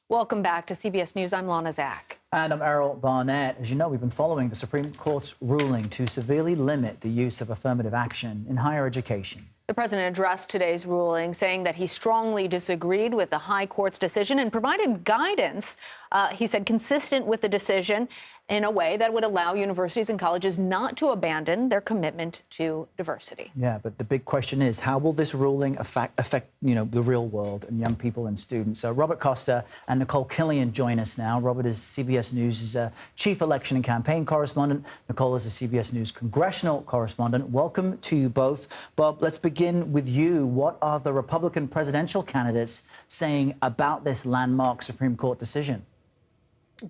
Welcome back to CBS News. I'm Lana Zach. And I'm Errol Barnett. As you know, we've been following the Supreme Court's ruling to severely limit the use of affirmative action in higher education. The president addressed today's ruling, saying that he strongly disagreed with the high court's decision and provided guidance, he said, consistent with the decision in a way that would allow universities and colleges not to abandon their commitment to diversity. Yeah, but the big question is, how will this ruling affect the real world and young people and students? So Robert Costa and Nikole Killion join us now. Robert is CBS News' chief election and campaign correspondent. Nikole is a CBS News congressional correspondent. Welcome to you both. Bob, let's begin with you. What are the Republican presidential candidates saying about this landmark Supreme Court decision?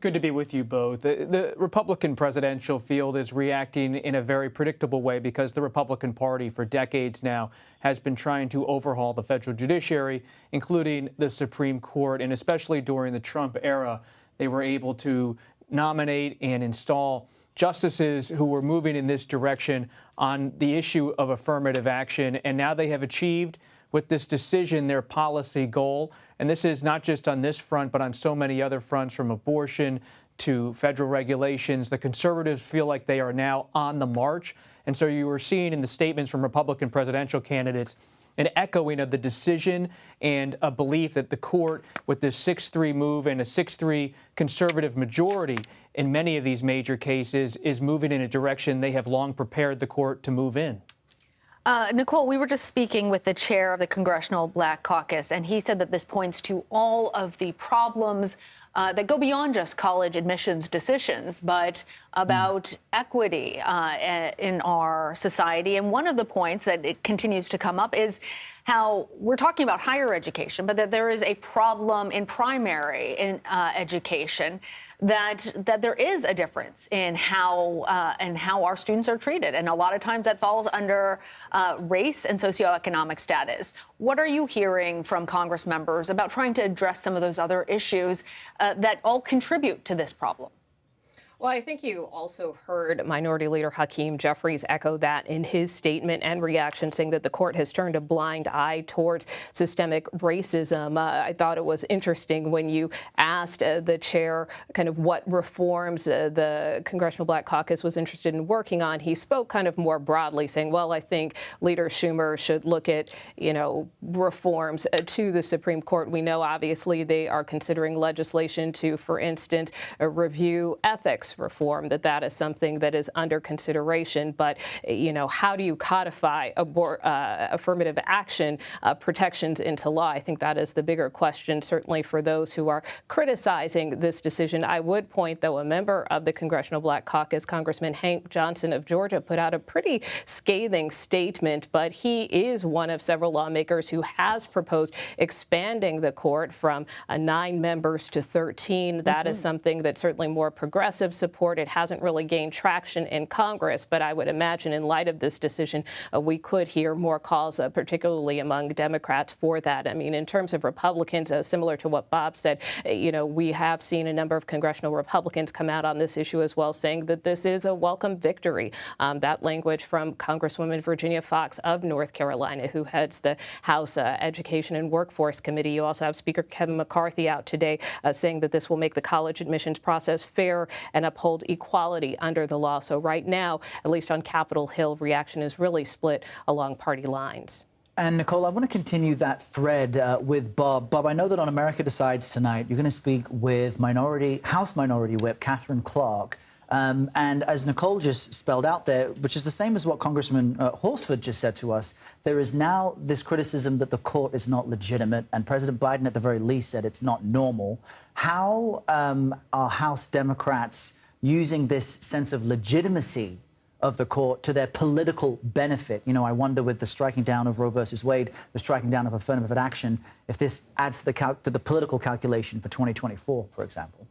Good to be with you both. The Republican presidential field is reacting in a very predictable way because the Republican Party for decades now has been trying to overhaul the federal judiciary, including the Supreme Court. And especially during the Trump era, they were able to nominate and install justices who were moving in this direction on the issue of affirmative action. And now they have achieved with this decision their policy goal. And this is not just on this front, but on so many other fronts, from abortion to federal regulations. The conservatives feel like they are now on the march. And so you are seeing in the statements from Republican presidential candidates an echoing of the decision and a belief that the court, with this 6-3 move and a 6-3 conservative majority in many of these major cases, is moving in a direction they have long prepared the court to move in. Nikole, we were just speaking with the chair of the Congressional Black Caucus, and he said that this points to all of the problems that go beyond just college admissions decisions, but about equity in our society. And one of the points that it continues to come up is how we're talking about higher education, but that there is a problem in primary education, that there is a difference in how our students are treated. And a lot of times that falls under race and socioeconomic status. What are you hearing from Congress members about trying to address some of those other issues that all contribute to this problem? Well, I think you also heard Minority Leader Hakeem Jeffries echo that in his statement and reaction, saying that the court has turned a blind eye towards systemic racism. I thought it was interesting when you asked the chair kind of what reforms the Congressional Black Caucus was interested in working on. He spoke kind of more broadly, saying, well, I think Leader Schumer should look at, reforms to the Supreme Court. We know, obviously, they are considering legislation to, for instance, review ethics reform, that is something that is under consideration. But, how do you codify affirmative action protections into law? I think that is the bigger question, certainly for those who are criticizing this decision. I would point, though, a member of the Congressional Black Caucus, Congressman Hank Johnson of Georgia, put out a pretty scathing statement, but he is one of several lawmakers who has proposed expanding the court from 9 members to 13. That is something that certainly more progressive support. It hasn't really gained traction in Congress, but I would imagine in light of this decision, we could hear more calls, particularly among Democrats, for that. I mean, in terms of Republicans, similar to what Bob said, we have seen a number of congressional Republicans come out on this issue as well, saying that this is a welcome victory. That language from Congresswoman Virginia Foxx of North Carolina, who heads the House Education and Workforce Committee. You also have Speaker Kevin McCarthy out today saying that this will make the college admissions process fair and uphold equality under the law. So right now, at least on Capitol Hill, reaction is really split along party lines. And Nikole, I want to continue that thread with Bob. Bob, I know that on America Decides tonight, you're going to speak with House Minority Whip Katherine Clark. And as Nikole just spelled out there, which is the same as what Congressman Horsford just said to us, there is now this criticism that the court is not legitimate, and President Biden at the very least said it's not normal. How are House Democrats using this sense of legitimacy of the court to their political benefit? I wonder, with the striking down of Roe versus Wade, the striking down of affirmative action, if this adds to the political calculation for 2024, for example.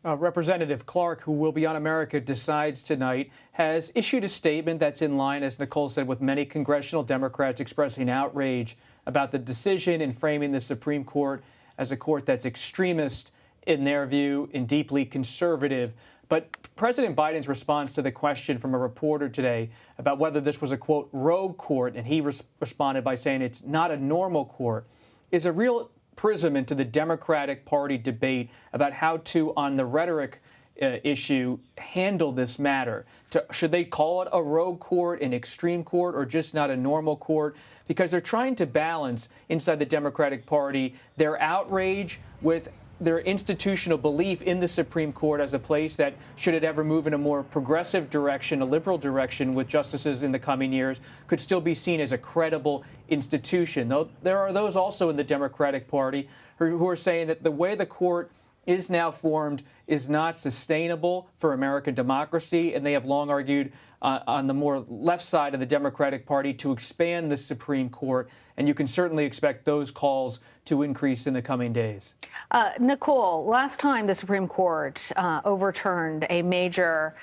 Representative Clark, who will be on America Decides tonight, has issued a statement that's in line, as Nikole said, with many congressional Democrats expressing outrage about the decision and framing the Supreme Court as a court that's extremist in their view and deeply conservative. But President Biden's response to the question from a reporter today about whether this was a, quote, rogue court, and he responded by saying it's not a normal court, is a real prism into the Democratic Party debate about how to, on the rhetoric issue, handle this matter. Should they call it a rogue court, an extreme court, or just not a normal court? Because they're trying to balance inside the Democratic Party their outrage with their institutional belief in the Supreme Court as a place that, should it ever move in a more progressive direction, a liberal direction with justices in the coming years, could still be seen as a credible institution. Though there are those also in the Democratic Party who are saying that the way the court is now formed is not sustainable for American democracy, and they have long argued on the more left side of the Democratic Party to expand the Supreme Court, and you can certainly expect those calls to increase in the coming days. Nikole, last time the Supreme Court overturned a major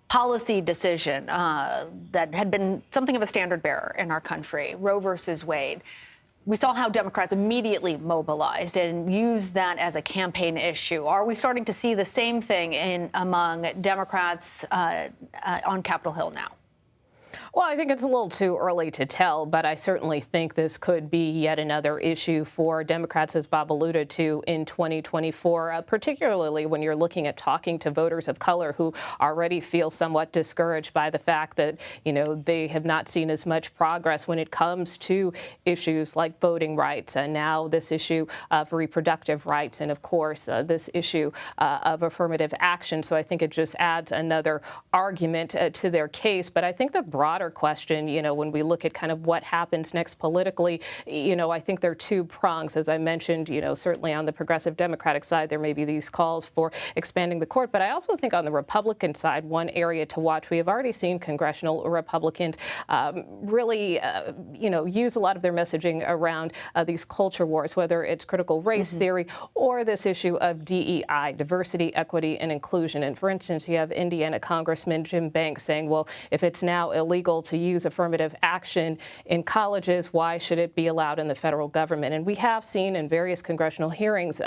policy decision that had been something of a standard bearer in our country, Roe versus Wade, we saw how Democrats immediately mobilized and used that as a campaign issue. Are we starting to see the same thing among Democrats on Capitol Hill now? Well, I think it's a little too early to tell, but I certainly think this could be yet another issue for Democrats, as Bob alluded to, in 2024, particularly when you're looking at talking to voters of color who already feel somewhat discouraged by the fact that, they have not seen as much progress when it comes to issues like voting rights, and now this issue of reproductive rights, and of course, this issue of affirmative action. So I think it just adds another argument to their case. But I think the broader question, when we look at kind of what happens next politically, I think there are two prongs. As I mentioned, certainly on the progressive Democratic side, there may be these calls for expanding the court. But I also think on the Republican side, one area to watch, we have already seen congressional Republicans really, use a lot of their messaging around these culture wars, whether it's critical race theory or this issue of DEI, diversity, equity, and inclusion. And for instance, you have Indiana Congressman Jim Banks saying, well, if it's now illegal to use affirmative action in colleges, why should it be allowed in the federal government? And we have seen in various congressional hearings,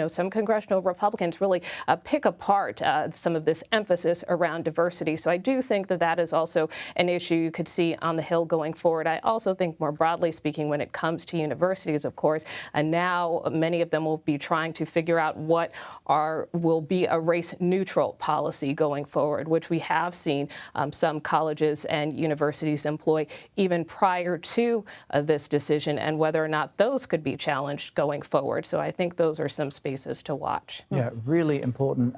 some congressional Republicans really pick apart some of this emphasis around diversity. So I do think that that is also an issue you could see on the Hill going forward. I also think more broadly speaking, when it comes to universities, of course, and now many of them will be trying to figure out what will be a race-neutral policy going forward, which we have seen some colleges and universities employ even prior to this decision, and whether or not those could be challenged going forward. So I think those are some spaces to watch. Yeah, really important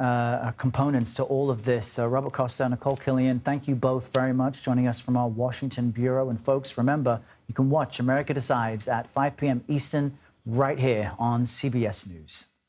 components to all of this. Robert Costa and Nikole Killion, thank you both very much joining us from our Washington bureau. And folks, remember, you can watch America Decides at 5 p.m. Eastern right here on CBS News.